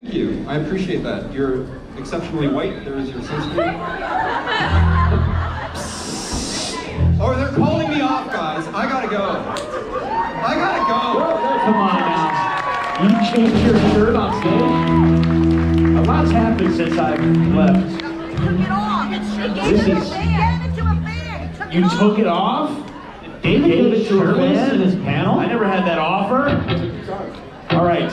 Thank you. I appreciate that. You're exceptionally white. There's your sunscreen. Oh, they're calling me off, guys. I gotta go. Come on now. You changed your shirt on stage? A lot's happened since I left. Took it off. You took it off? David gave it to a fan in his panel? I never had that offer. All right.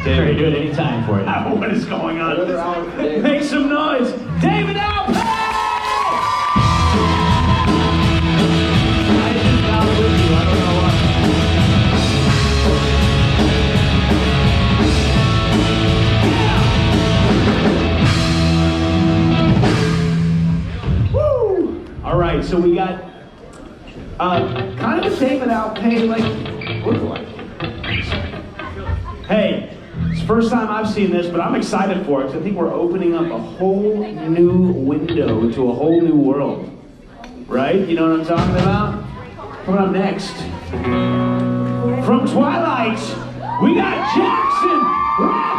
David, do it anytime for you. What is going on? Make some noise. David Alpay! I just got with you. I don't know why. All right, so we got kind of a David Alpay like look-alike. Hey, it's the first time I've seen this, but I'm excited for it because I think we're opening up a whole new window to a whole new world. Right? You know what I'm talking about? Coming up next, from Twilight, we got Jackson Rathbone!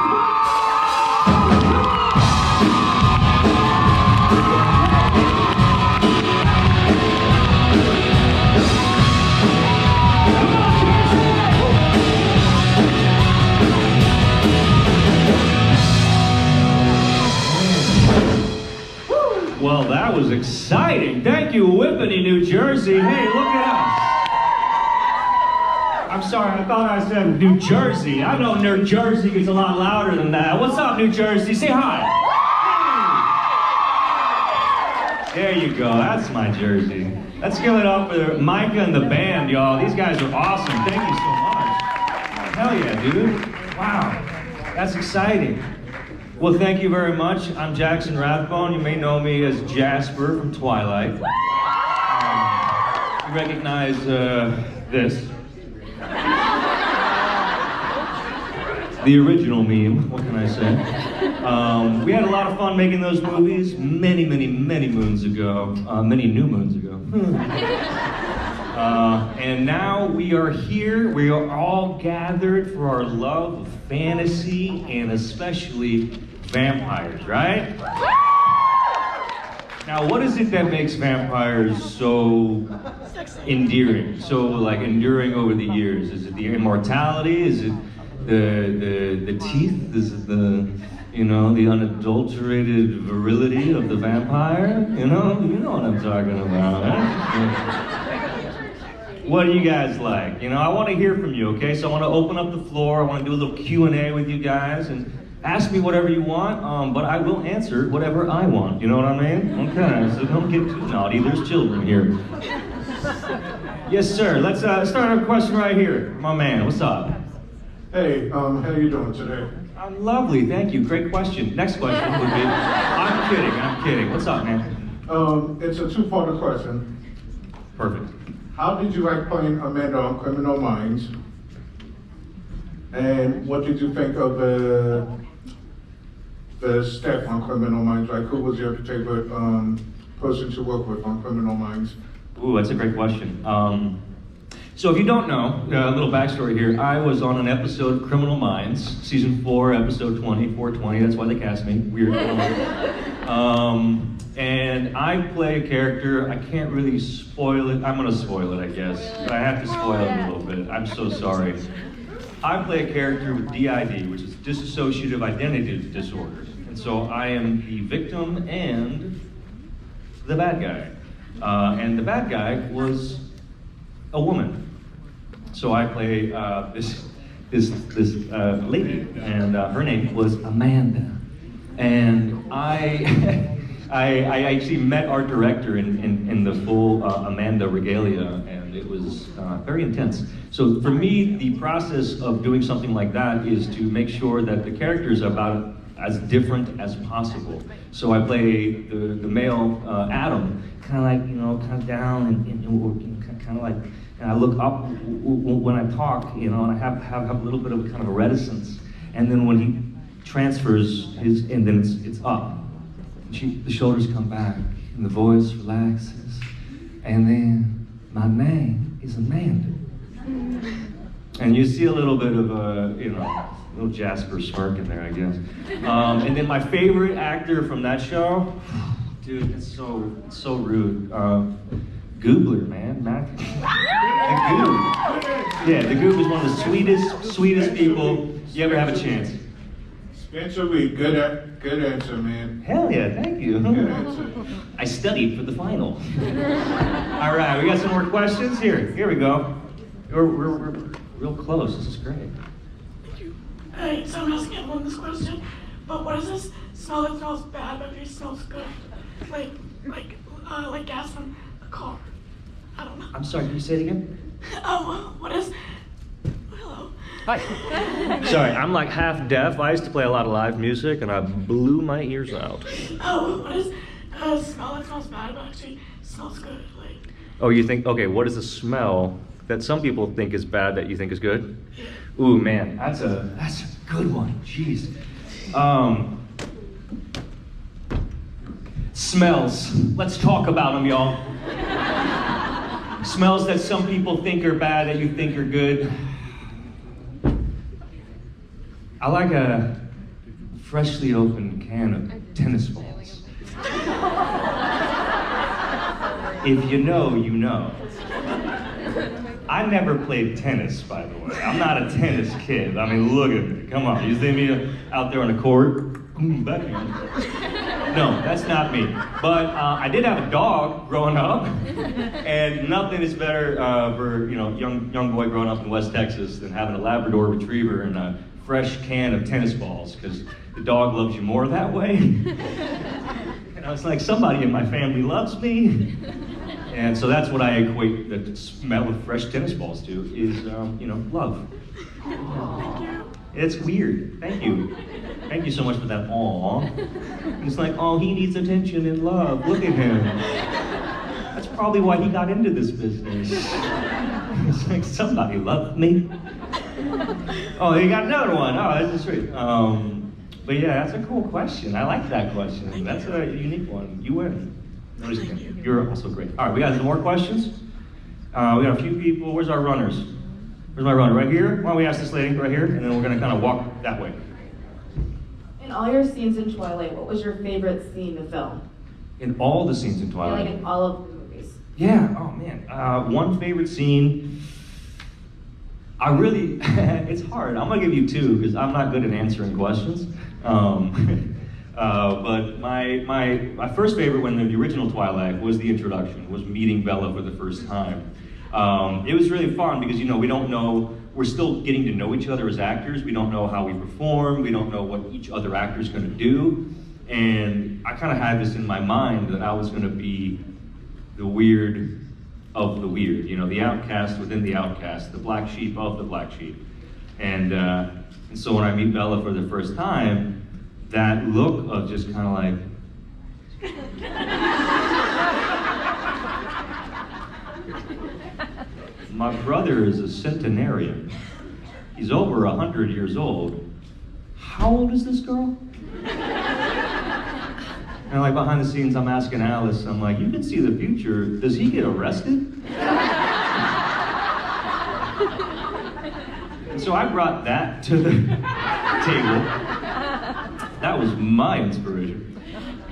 Well, that was exciting. Thank you, Whippany, New Jersey. Hey, look at us. I'm sorry, I thought I said New Jersey. I know New Jersey gets a lot louder than that. What's up, New Jersey? Say hi. Hey. There you go. That's my Jersey. Let's give it up for Micah and the band, y'all. These guys are awesome. Thank you so much. Hell yeah, dude. Wow. That's exciting. Well, thank you very much. I'm Jackson Rathbone. You may know me as Jasper from Twilight. You recognize this. The original meme, what can I say? We had a lot of fun making those movies many moons ago. Many new moons ago. And now we are here. We are all gathered for our love of fantasy and especially vampires, right? Now, what is it that makes vampires so endearing, so like enduring over the years? Is it the immortality? Is it the teeth? Is it the the unadulterated virility of the vampire? You know what I'm talking about, right? What do you guys like? I want to hear from you, okay? So I want to open up the floor. I want to do a little Q&A with you guys and ask me whatever you want, but I will answer whatever I want. You know what I mean? Okay, so don't get too naughty. There's children here. Yes, sir. Let's start our question right here. My man, what's up? Hey, how are you doing today? I'm lovely, thank you. Great question. Next question would be, I'm kidding. What's up, man? It's a two-part question. Perfect. How did you like playing Amanda on Criminal Minds? And what did you think of the staff on Criminal Minds? Like, who was your favorite person to work with on Criminal Minds? Ooh, that's a great question. So if you don't know, a little backstory here, I was on an episode of Criminal Minds, season 4, episode 20, 420, that's why they cast me, weird. And I play a character, I can't really spoil it, I'm gonna spoil it I guess, but I have to spoil it a little bit, I'm so sorry. I play a character with DID, which is dissociative identity disorder. And so I am the victim and the bad guy. And the bad guy was a woman. So I play this lady, and her name was Amanda. And I actually met our director in the full Amanda regalia, and it was very intense. So for me, the process of doing something like that is to make sure that the characters are about as different as possible. So I play the male Adam, kind of like, kind of down and kind of like, and I look up when I talk, and I have a little bit of kind of a reticence. And then when he transfers and then it's up. The shoulders come back, and the voice relaxes. And then, my name is Amanda. And you see a little bit of a little Jasper smirk in there, I guess. And then my favorite actor from that show, dude, it's so rude. Goobler, man, Matt. The Goob. Yeah, the Goob is one of the sweetest people you ever have a chance. Spencer Reed, good answer, man. Hell yeah, thank you. Good answer. I studied for the final. All right, we got some more questions? Here we go. We're real close, this is great. Thank you. Hey, so I'm asking everyone this question, but what is this smell that smells bad but it smells good? Like gas from a car. I don't know. I'm sorry, can you say it again? What is... Hello. Hi. Sorry, I'm like half deaf. I used to play a lot of live music and I blew my ears out. What is a smell that smells bad but actually smells good? Like... Oh, you think, okay, what is a smell that some people think is bad that you think is good? Ooh, man, that's a good one, jeez. Smells, let's talk about them, y'all. Smells that some people think are bad that you think are good. I like a freshly opened can of tennis balls. If you know, you know. I never played tennis, by the way. I'm not a tennis kid. I mean, look at me. Come on. You see me out there on the court? Backhand. No, that's not me. But I did have a dog growing up, and nothing is better for young boy growing up in West Texas than having a Labrador Retriever and a fresh can of tennis balls, because the dog loves you more that way. And I was like, somebody in my family loves me. And so that's what I equate the smell of fresh tennis balls to, is, love. Thank you. It's weird. Thank you. Thank you so much for that. Aww. It's like, oh, he needs attention and love. Look at him. That's probably why he got into this business. It's like, somebody loved me. Oh, you got another one. Oh, this is sweet. But yeah, that's a cool question. I like that question. That's a unique one. You win. You're also great. All right, we got some more questions. We got a few people. Where's our runners? Where's my runner? Right here? Why don't we ask this lady right here, and then we're gonna kind of walk that way. In all your scenes in Twilight, what was your favorite scene to film? In all the scenes in Yeah, Twilight? like in all of the movies. Yeah, oh man. One favorite scene, I really, it's hard. I'm gonna give you two, because I'm not good at answering questions. But my first favorite when the original Twilight was the introduction, was meeting Bella for the first time. It was really fun because, we don't know, we're still getting to know each other as actors. We don't know how we perform. We don't know what each other actor is going to do. And I kind of had this in my mind that I was going to be the weird of the weird, the outcast within the outcast, the black sheep of the black sheep. And so when I meet Bella for the first time, that look of just kind of like, my brother is a centenarian. He's over 100 years old. How old is this girl? And like behind the scenes, I'm asking Alice, I'm like, you can see the future. Does he get arrested? And so I brought that to the table. That was my inspiration.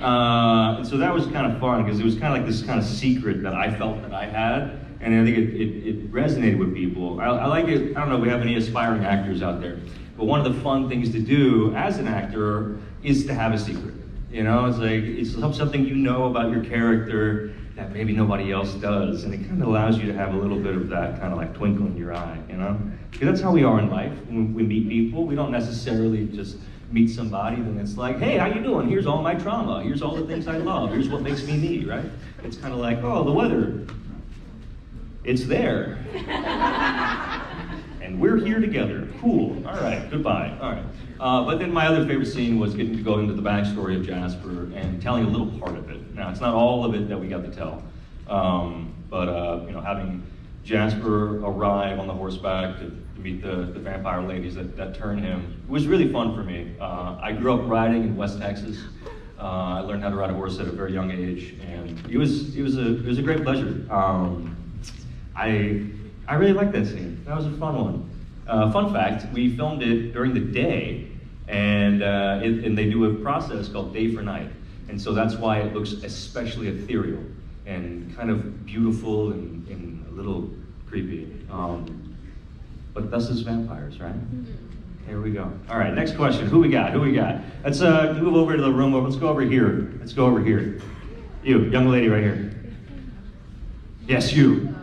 And so that was kind of fun because it was kind of like this kind of secret that I felt that I had. And I think it resonated with people. I like it, I don't know if we have any aspiring actors out there, but one of the fun things to do as an actor is to have a secret. It's like, it's something about your character that maybe nobody else does. And it kind of allows you to have a little bit of that kind of like twinkle in your eye, Because that's how we are in life. When we meet people, we don't necessarily just meet somebody and it's like, hey, how you doing? Here's all my trauma. Here's all the things I love. Here's what makes me me, right? It's kind of like, oh, the weather. It's there. And we're here together. Cool. All right, goodbye. All right. But then my other favorite scene was getting to go into the backstory of Jasper and telling a little part of it. Now, it's not all of it that we got to tell. But having Jasper arrive on the horseback to meet the vampire ladies that turn him, it was really fun for me. I grew up riding in West Texas. I learned how to ride a horse at a very young age, and it was a great pleasure. I really liked that scene. That was a fun one. Fun fact, we filmed it during the day, and they do a process called day for night. And so that's why it looks especially ethereal and kind of beautiful and a little creepy. But thus is vampires, right? Here we go. All right, next question. Who we got? Let's move over to the room. Let's go over here. You, young lady right here. Yes, you.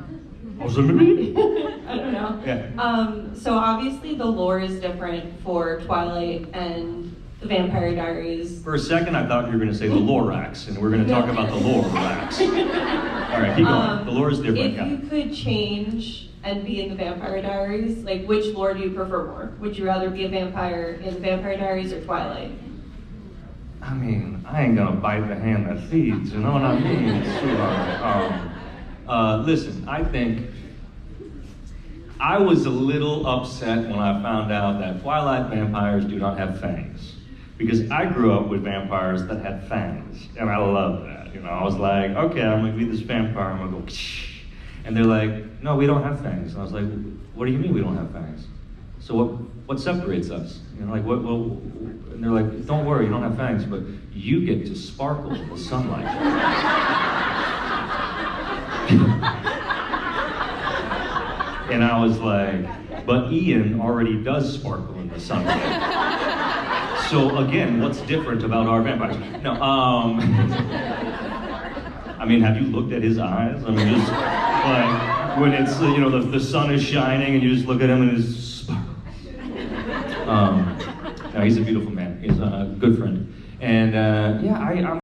I don't know. Yeah. So obviously the lore is different for Twilight and the Vampire Diaries. For a second, I thought you were going to say the Lorax, and we're going to talk about the Lorax. All right, keep going. The lore is different. If you could change and be in the Vampire Diaries, like which lore do you prefer more? Would you rather be a vampire in the Vampire Diaries or Twilight? I mean, I ain't gonna bite the hand that feeds, you know what I mean, sweetheart? Listen, I think I was a little upset when I found out that Twilight vampires do not have fangs. Because I grew up with vampires that had fangs, and I love that. You know, I was like, okay, I'm gonna be this vampire, I'm gonna go, ksh. And they're like, no, we don't have fangs. And I was like, what do you mean we don't have fangs? So what separates us? You know, like what? And they're like, don't worry, you don't have fangs, but you get to sparkle in the sunlight. And I was like, but Ian already does sparkle in the sunlight. So again, what's different about our vampires? No, I mean, have you looked at his eyes? I mean, just like when it's, you know, the sun is shining and you just look at him and his sparkles. No, he's a beautiful man. He's a good friend. And yeah, I'm